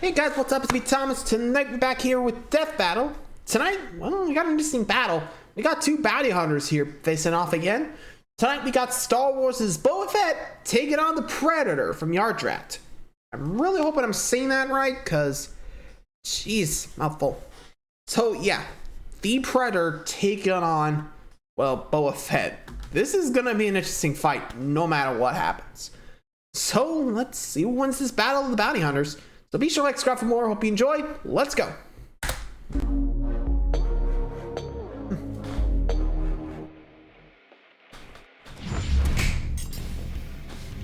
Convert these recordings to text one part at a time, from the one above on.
Hey guys, what's up? It's me, Thomas. Tonight we're back here with Death Battle. Tonight, well, we got an interesting battle. We got two bounty hunters here facing off again. Tonight we got Star Wars' Boba Fett taking on the Predator from Yard Draft. I'm really hoping I'm saying that right, because, jeez, mouthful. So yeah, the Predator taking on, well, Boba Fett. This is gonna be an interesting fight, no matter what happens. So let's see who wins this battle of the bounty hunters. So be sure to like, subscribe for more. Hope you enjoy. Let's go.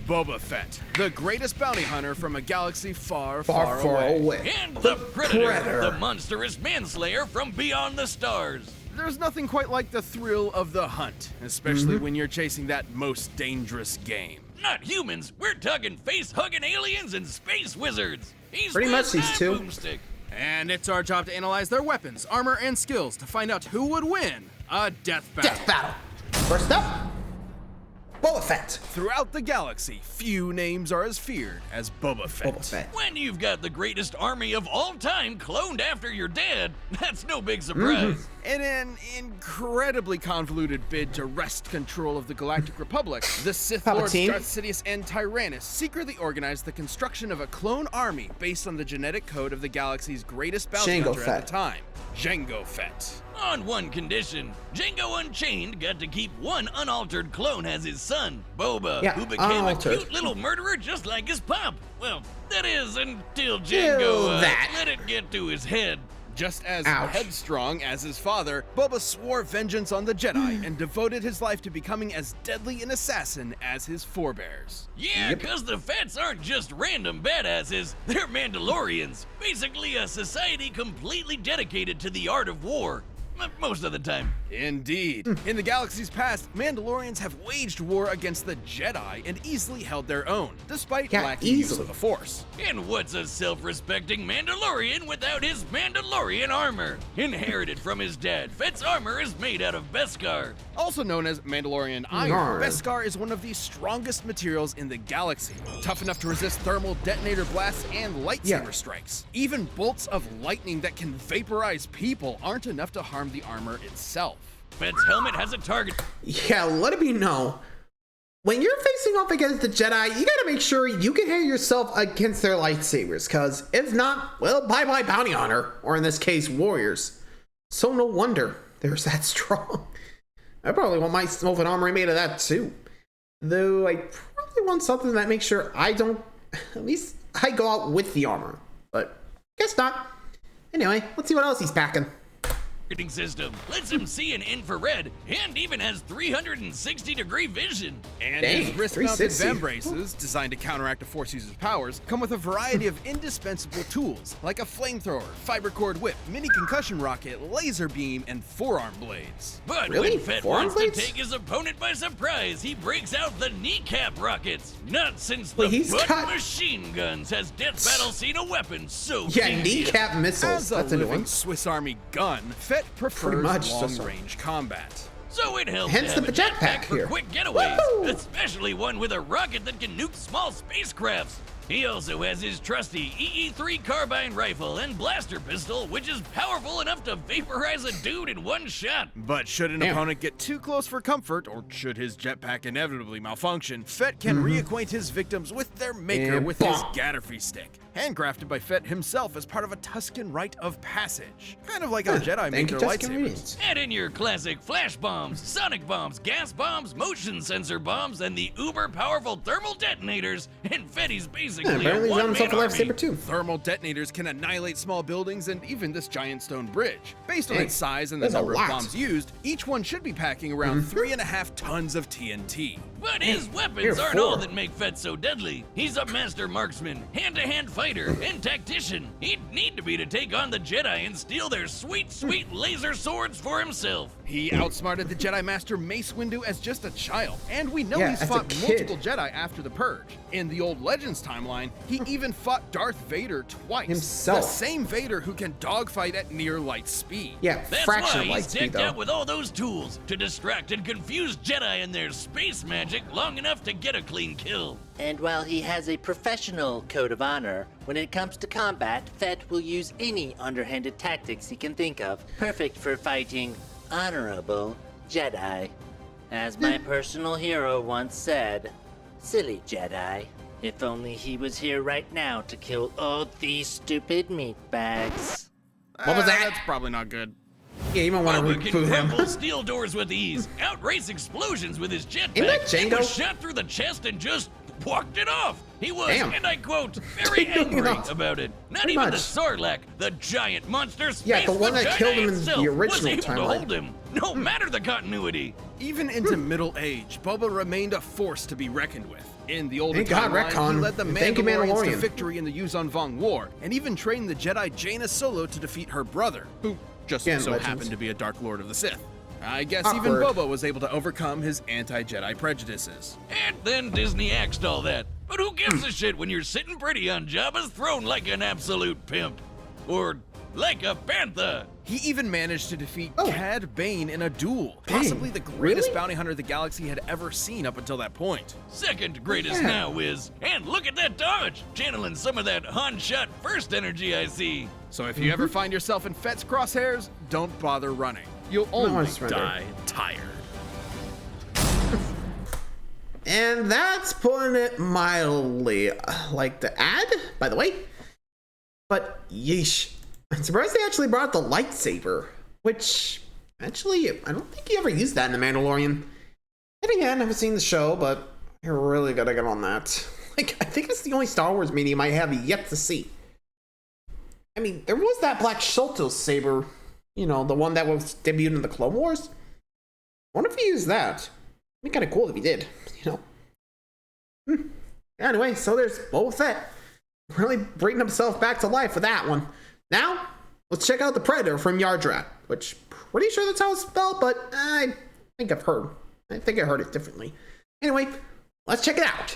Boba Fett, the greatest bounty hunter from a galaxy far, Far away. And the Predator, the monstrous manslayer from beyond the stars. There's nothing quite like the thrill of the hunt, especially when you're chasing that most dangerous game. Not humans, we're talking face-hugging aliens and space wizards. He's Pretty much these two. Boomstick. And it's our job to analyze their weapons, armor, and skills to find out who would win a death battle. Death battle. First up, Boba Fett. Throughout the galaxy, few names are as feared as Boba Fett. Boba Fett. When you've got the greatest army of all time cloned after your dad, that's no big surprise. In an incredibly convoluted bid to wrest control of the Galactic Republic, the Sith Lords Palpatine. Darth Sidious and Tyrannus secretly organized the construction of a clone army based on the genetic code of the galaxy's greatest bounty hunter at the time, Jango Fett. On one condition, Jango Unchained got to keep one unaltered clone as his son, Boba, Yeah, who became unaltered. a cute little murderer just like his pop. Well, that is until Ew, Jango that. let it get to his head. Just as Ouch. headstrong as his father, Boba swore vengeance on the Jedi and devoted his life to becoming as deadly an assassin as his forebears. Yeah, because the Fetts aren't just random badasses, they're Mandalorians. Basically a society completely dedicated to the art of war. Most of the time. Indeed. In the galaxy's past, Mandalorians have waged war against the Jedi and easily held their own, despite lacking use of the Force. And what's a self-respecting Mandalorian without his Mandalorian armor? Inherited from his dad, Fett's armor is made out of Beskar. Also known as Mandalorian iron, Yarn. Beskar is one of the strongest materials in the galaxy, tough enough to resist thermal detonator blasts and lightsaber strikes. Even bolts of lightning that can vaporize people aren't enough to harm the armor itself. Fett's helmet has a target. Yeah, let it be known. When you're facing off against the Jedi, you gotta make sure you can hit yourself against their lightsabers, because if not, well, bye-bye bounty hunter, or in this case, warriors. So no wonder they're that strong. I probably want my Sylvan armor made of that too. Though I probably want something that makes sure I don't, at least I go out with the armor. But guess not. Anyway, let's see what else he's packing. System lets him see in infrared and even has 360-degree vision. And Dang, his wrist-mounted 360. vent braces, designed to counteract a Force user's powers, come with a variety of indispensable tools, like a flamethrower, fiber cord whip, mini concussion rocket, laser beam, and forearm blades. But Really? when Fett Forearm wants blades? to take his opponent by surprise, he breaks out the kneecap rockets. Not since Wait, the he's butt got- machine guns has Death Battle seen a weapon so Yeah, tedious. kneecap missiles. As a That's a new living one. Swiss Army gun, Fett prefers much Swiss long-range combat. So it helps Hence to the have a jetpack for here. quick getaways, Woohoo! especially one with a rocket that can nuke small spacecrafts. He also has his trusty EE-3 carbine rifle and blaster pistol, which is powerful enough to vaporize a dude in one shot. But should an Damn. opponent get too close for comfort, or should his jetpack inevitably malfunction, Fett can reacquaint his victims with their maker And with his bonk. Gatterfree stick, handcrafted by Fett himself as part of a Tusken rite of passage. Kind of like how Jedi make Thank you, their Tusken lightsabers. Reeds. Add in your classic flash bombs, sonic bombs, gas bombs, motion sensor bombs, and the uber-powerful thermal detonators, and Fetty's basically Yeah, apparently a he's got himself a one-man army. lightsaber too. Thermal detonators can annihilate small buildings and even this giant stone bridge. Based on Dang, its size and the that's a number of lot. bombs used, each one should be packing around 3.5 tons of TNT. But his weapons here, aren't all 4. that make Fett so deadly. He's a master marksman, hand-to-hand fighter, and tactician. He'd need to be to take on the Jedi and steal their sweet, sweet laser swords for himself. He outsmarted the Jedi Master Mace Windu as just a child, and we know Yeah, he's as a fought kid. multiple Jedi after the Purge. In the old Legends timeline, timeline, he even fought Darth Vader twice. Himself. The same Vader who can dogfight at near light speed. Yeah, That's fraction why of light he's speed decked though. out with all those tools to distract and confuse Jedi and their space magic long enough to get a clean kill. And while he has a professional code of honor, when it comes to combat, Fett will use any underhanded tactics he can think of, perfect for fighting honorable Jedi. As my personal hero once said, silly Jedi. If only he was here right now to kill all these stupid meatbags. What was that? That's probably not good. Yeah, you might want Boba to can reboot him. crumble steel doors with ease, outrace explosions with his Isn't that jetpack, and Django? was shot through the chest and just walked it off. He was, Damn. and I quote, very angry Nuts. about it. Not Pretty even much. the Sarlacc, the giant monster space Yeah, the one that vagina killed him in the itself, was original able to timeline. hold him, no matter the continuity. Even into middle age, Boba remained a force to be reckoned with. In the older Thank God, timeline, retcon. he led the Thank you, Mandalorians to Mandalorian. victory in the Yuzon Vong War, and even trained the Jedi Jaina Solo to defeat her brother, who just Again, so legends. happened to be a Dark Lord of the Sith. I guess Awkward. even Boba was able to overcome his anti-Jedi prejudices. And then Disney axed all that. But who gives a shit when you're sitting pretty on Jabba's throne like an absolute pimp? Or like a bantha? He even managed to defeat Oh. Cad Bane in a duel, Dang, possibly the greatest really? bounty hunter the galaxy had ever seen up until that point. Second greatest Yeah. now is, and look at that dodge, channeling some of that Han shot first energy I see. So if you ever find yourself in Fett's crosshairs, don't bother running. You'll only surrender. die tired. And that's putting it mildly. Like the ad, by the way. But yeesh. I'm surprised they actually brought the lightsaber. Which, actually, I don't think he ever used that in The Mandalorian. And again, I haven't seen the show, but you're really gotta get on that. Like, I think it's the only Star Wars medium I have yet to see. I mean, there was that Black Sholto saber. You know, the one that was debuted in the Clone Wars. I wonder if he used that. It'd be kind of cool if he did, you know. Anyway, so there's Boba Fett. Really bringing himself back to life with that one. Now, let's check out the Predator from Yardrat, which pretty sure that's how it's spelled, but I think I've heard. I think I heard it differently. Anyway, let's check it out.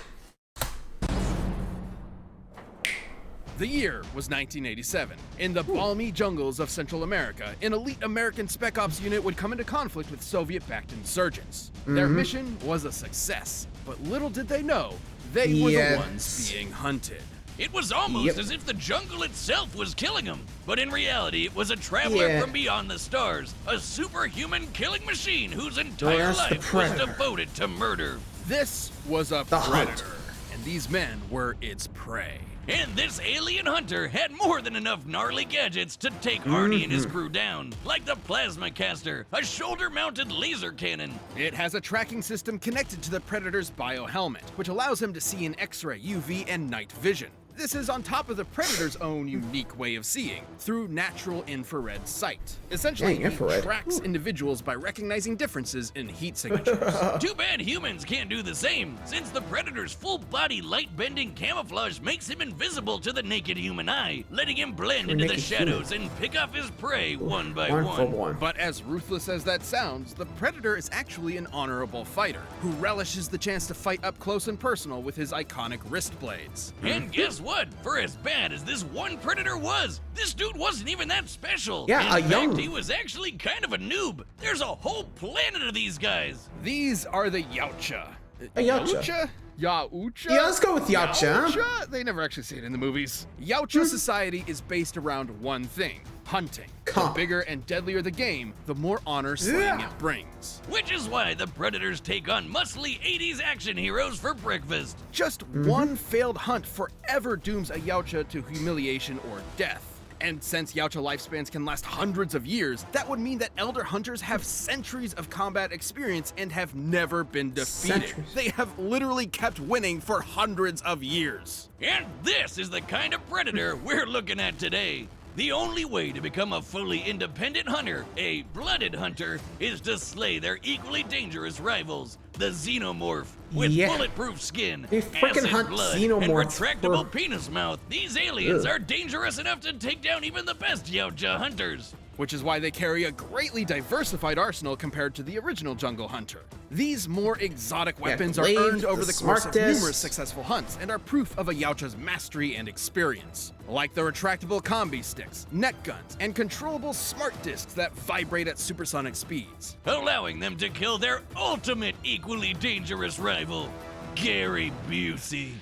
The year was 1987. In the balmy jungles of Central America, an elite American Spec Ops unit would come into conflict with Soviet-backed insurgents. Their mission was a success, but little did they know, they were the ones being hunted. It was almost Yep. as if the jungle itself was killing him. But in reality, it was a traveler Yeah. from beyond the stars, a superhuman killing machine whose entire that's the life was Predator. devoted to murder. This was a The hunt. predator, and these men were its prey. And this alien hunter had more than enough gnarly gadgets to take Arnie and his crew down, like the plasma caster, a shoulder-mounted laser cannon. It has a tracking system connected to the Predator's biohelmet, which allows him to see in X-ray, UV, and night vision. This is on top of the Predator's own unique way of seeing, through natural infrared sight. Essentially, Dang, infrared. it tracks individuals by recognizing differences in heat signatures. Too bad humans can't do the same, since the Predator's full-body light-bending camouflage makes him invisible to the naked human eye, letting him blend into the naked shadows and pick off his prey one by One for one. one. But as ruthless as that sounds, the Predator is actually an honorable fighter, who relishes the chance to fight up close and personal with his iconic wrist blades. And guess what? For as bad as this one Predator was, this dude wasn't even that special. Yeah, in a young- fact, he was actually kind of a noob. There's a whole planet of these guys. These are the Yautja. A Yautja. Yautja? Yeah, let's go with Yautja. Yautja? They never actually say it in the movies. Yautja society is based around one thing: hunting. Huh. The bigger and deadlier the game, the more honor slaying Yeah. it brings. Which is why the Predators take on muscly 80s action heroes for breakfast. Just one failed hunt forever dooms a Yautja to humiliation or death. And since Yautja lifespans can last hundreds of years, that would mean that elder hunters have centuries of combat experience and have never been defeated. Centuries. They have literally kept winning for hundreds of years. And this is the kind of Predator we're looking at today. The only way to become a fully independent hunter, a blooded hunter, is to slay their equally dangerous rivals, the Xenomorph. With Yeah. bulletproof skin, They freaking acid hunt blood, and Xenomorphs retractable for- penis mouth, these aliens Ugh. are dangerous enough to take down even the best Yautja hunters. which is why they carry a greatly diversified arsenal compared to the original Jungle Hunter. These more exotic weapons are earned over the course of numerous successful hunts and are proof of a Yautja's mastery and experience. Like the retractable combi sticks, net guns, and controllable smart discs that vibrate at supersonic speeds. Allowing them to kill their ultimate equally dangerous rival, Gary Busey.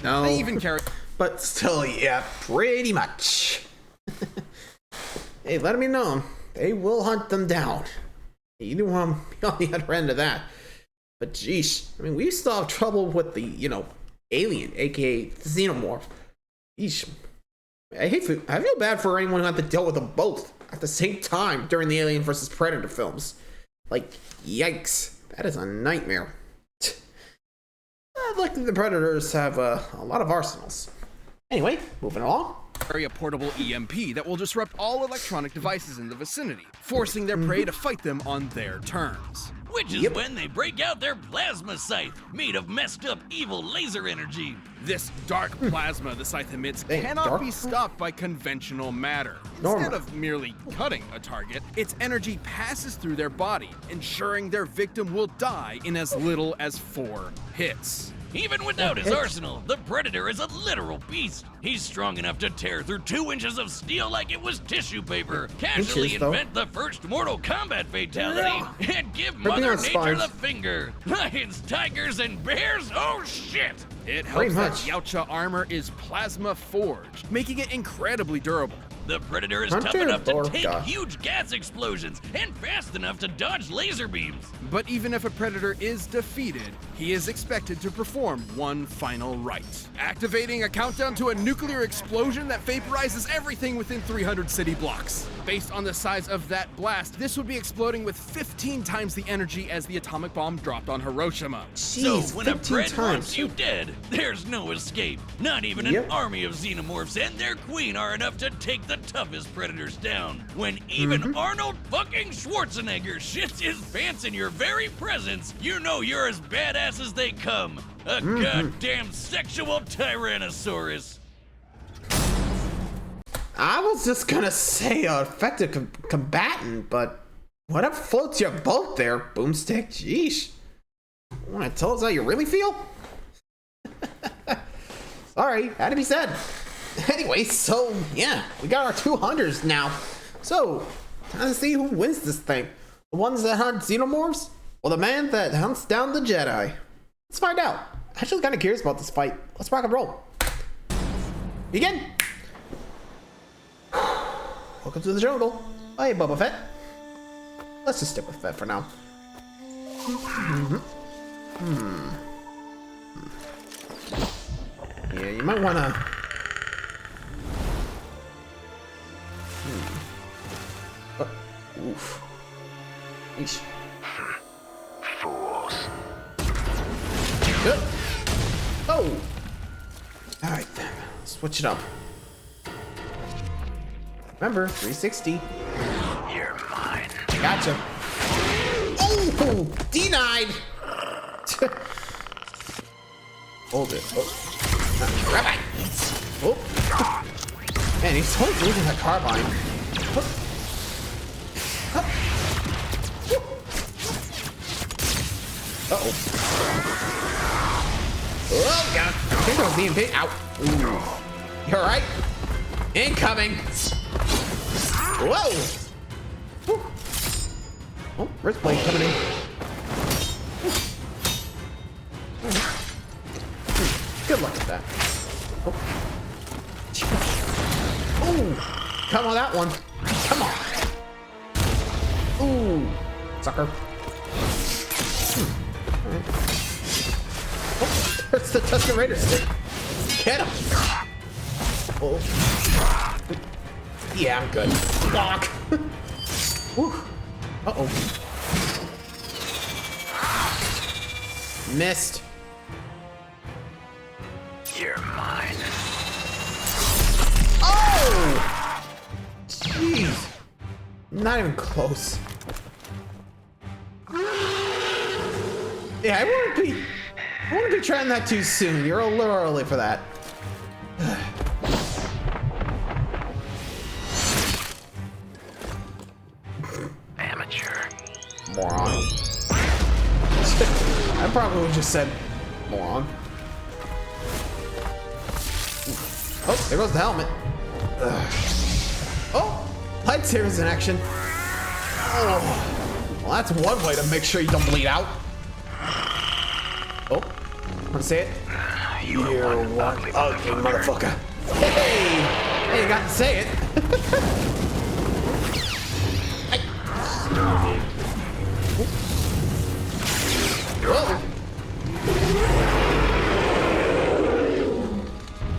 No. They even carry... But still, yeah, pretty much. Hey, let me know. They will hunt them down. You don't want to be on the other end of that. But geesh, I mean, we still have trouble with the, alien, aka the xenomorph. Geesh. I feel bad for anyone who had to deal with them both at the same time during the Alien vs. Predator films. Like, yikes. That is a nightmare. Luckily, the Predators have a lot of arsenals. Anyway, moving along. Carry a portable EMP that will disrupt all electronic devices in the vicinity, forcing their prey to fight them on their terms. Which is when they break out their plasma scythe, made of messed up evil laser energy. This dark plasma the scythe emits cannot be stopped by conventional matter. Instead of merely cutting a target, its energy passes through their body, ensuring their victim will die in as little as 4 hits. Even without his arsenal, the Predator is a literal beast. He's strong enough to tear through 2 inches of steel like it was tissue paper, casually invent the first Mortal Kombat fatality, and give Mother Nature the finger. Lions, tigers, and bears? Oh shit! It helps that Yautja armor is plasma forged, making it incredibly durable. The Predator is tough enough to take huge gas explosions and fast enough to dodge laser beams. But even if a Predator is defeated, he is expected to perform one final rite, activating a countdown to a nuclear explosion that vaporizes everything within 300 city blocks. Based on the size of that blast, this would be exploding with 15 times the energy as the atomic bomb dropped on Hiroshima. Jeez, so when a Pred wants you dead, there's no escape. Not even an army of xenomorphs and their queen are enough to take the toughest Predators down. When even Arnold fucking Schwarzenegger shits his pants in your very presence, you know you're as badass as they come. A goddamn sexual Tyrannosaurus. I was just gonna say effective combatant, but whatever floats your boat there, Boomstick. Jeesh. Want to tell us how you really feel? Sorry, had to be said. Anyway, so yeah, we got our 200s now. So, time to see who wins this thing. The ones that hunt xenomorphs, or the man that hunts down the Jedi? Let's find out. Actually, kind of curious about this fight. Let's rock and roll. Begin. Welcome to the jungle. Hey, Boba Fett. Let's just stick with Fett for now. Yeah, you might wanna. Oof. Eesh. Fools. Good. Oh. All right then. Switch it up. Remember, 360. You're mine. Gotcha. Oh, denied. Hold it. Oh. Rabbi. Oh. Man, he's always losing that carbine. Uh-oh. Oh, God. I think I was being bit. Ow. Ooh. You alright? Incoming. Whoa. Whew. Oh, wrist blade coming in. Good luck with that. Oh. Ooh. Come on, that one. Come on. Ooh. Sucker. Oh, there's the Tusken Raider stick. Get him. Oh. Yeah, I'm good. Block. Uh-oh. Missed. You're mine. Oh! Jeez. Not even close. Yeah, I wouldn't be trying that too soon. You're a little early for that. I probably would have just said moron. Oh, there goes the helmet. Ugh. Oh, lightsabers in action. Oh, well, that's one way to make sure you don't bleed out. Oh, wanna say it? You're one ugly motherfucker. Hey, you got to say it.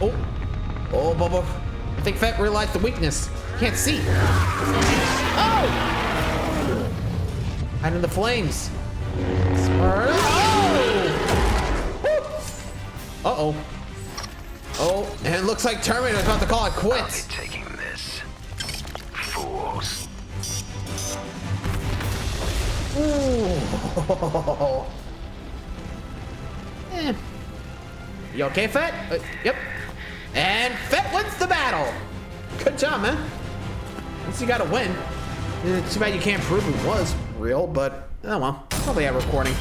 Oh, Boba. I think Fett realized the weakness. Can't see. Oh! Hide in the flames. Uh-oh. Oh, and it looks like Terminator's about to call it quits. I'll be taking this. Fools. Ooh. Eh. You okay, Fett? Yep. And Fett wins the battle. Good job, man. At least you got to win. It's too bad you can't prove it was real, but oh well. Probably have recording.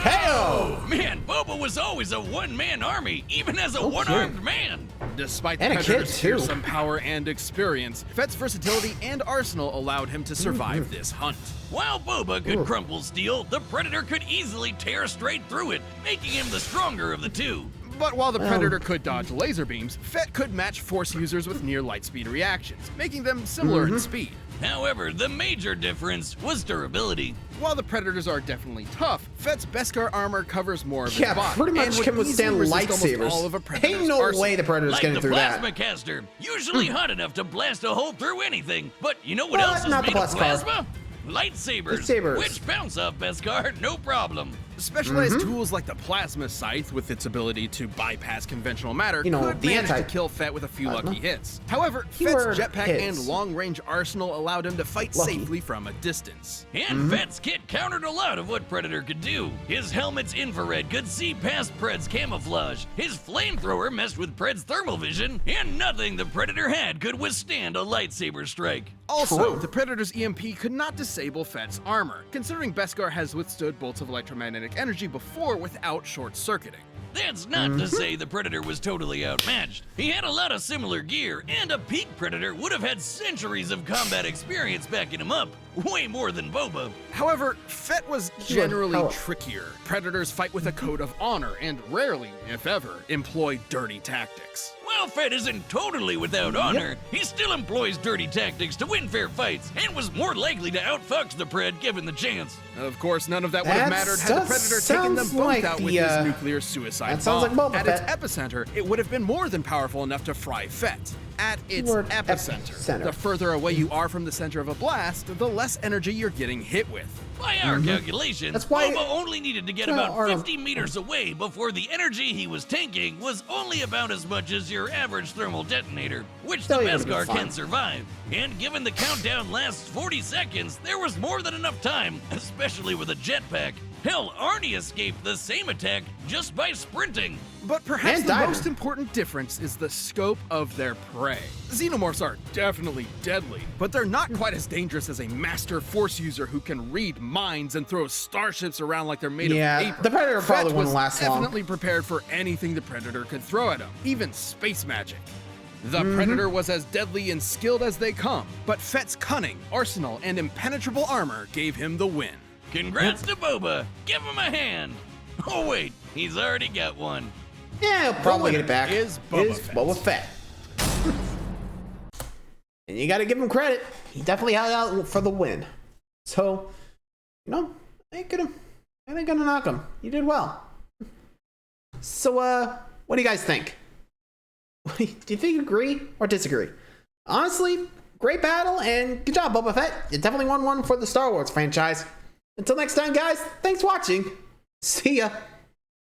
Hey-o! Man, Boba was always a one-man army, even as a one-armed man. Despite the And a kid, Predator's too. fearsome power and experience, Fett's versatility and arsenal allowed him to survive this hunt. While Boba could crumple steel, the Predator could easily tear straight through it, making him the stronger of the two. But while the Predator could dodge laser beams, Fett could match Force users with near light speed reactions, making them similar in speed. However, the major difference was durability. While the Predators are definitely tough, Fett's Beskar armor covers more of his body. Yeah, pretty much and would can withstand easily resist almost lightsabers. all of a Predator's Ain't no arsenal. way the Predator's Like getting the through plasma that. caster, usually hot enough to blast a hole through anything. But you know what Well, else is not the made of Beskar. plasma? Lightsabers, Lightsabers. which bounce off Beskar, no problem. Specialized tools like the plasma scythe, with its ability to bypass conventional matter, You know, could the manage to anti- kill Fett with a few plasma. lucky hits. However, Keyword Fett's jetpack hits. and long-range arsenal allowed him to fight Lucky. safely from a distance. And Fett's kit countered a lot of what Predator could do. His helmet's infrared could see past Pred's camouflage. His flamethrower messed with Pred's thermal vision, and nothing the Predator had could withstand a lightsaber strike. Also, True. the Predator's EMP could not disable Fett's armor, considering Beskar has withstood bolts of electromagnetic energy before without short-circuiting. That's not to say the Predator was totally outmatched. He had a lot of similar gear, and a peak Predator would have had centuries of combat experience backing him up. Way more than Boba. However, Fett was generally How- trickier. Predators fight with a code of honor and rarely, if ever, employ dirty tactics. While Fett isn't totally without honor, he still employs dirty tactics to win fair fights, and was more likely to outfox the Pred given the chance. Of course, none of that would have That mattered had the does- Predator taken them sounds both like out with the, his nuclear suicide that sounds bomb. like Boba At its Fett. epicenter, it would have been more than powerful enough to fry Fett. At its Keyword epicenter. epicenter. The further away you are from the center of a blast, the less energy you're getting hit with. By our calculations, That's why- Boba only needed to get Well, about or- 50 meters away before the energy he was tanking was only about as much as your average thermal detonator, which the Still even be Beskar fine. can survive. And given the countdown lasts 40 seconds, there was more than enough time, especially with a jetpack. Hell, Arnie escaped the same attack just by sprinting. But perhaps And the diving. most important difference is the scope of their prey. Xenomorphs are definitely deadly, but they're not quite as dangerous as a master Force user who can read minds and throw starships around like they're made Yeah, of paper. the Predator Fett probably wouldn't was last long. definitely prepared for anything the Predator could throw at him, even space magic. The Predator was as deadly and skilled as they come, but Fett's cunning, arsenal, and impenetrable armor gave him the win. Congrats to Boba. Give him a hand. Oh wait, he's already got one. Yeah, he'll probably get it back. is Boba Fett. And you got to give him credit. He definitely held out for the win. So, you know, I ain't gonna knock him. You did well. So, what do you guys think? Do you think you agree or disagree? Honestly, great battle and good job, Boba Fett. You definitely won one for the Star Wars franchise. Until next time, guys, thanks for watching. See ya.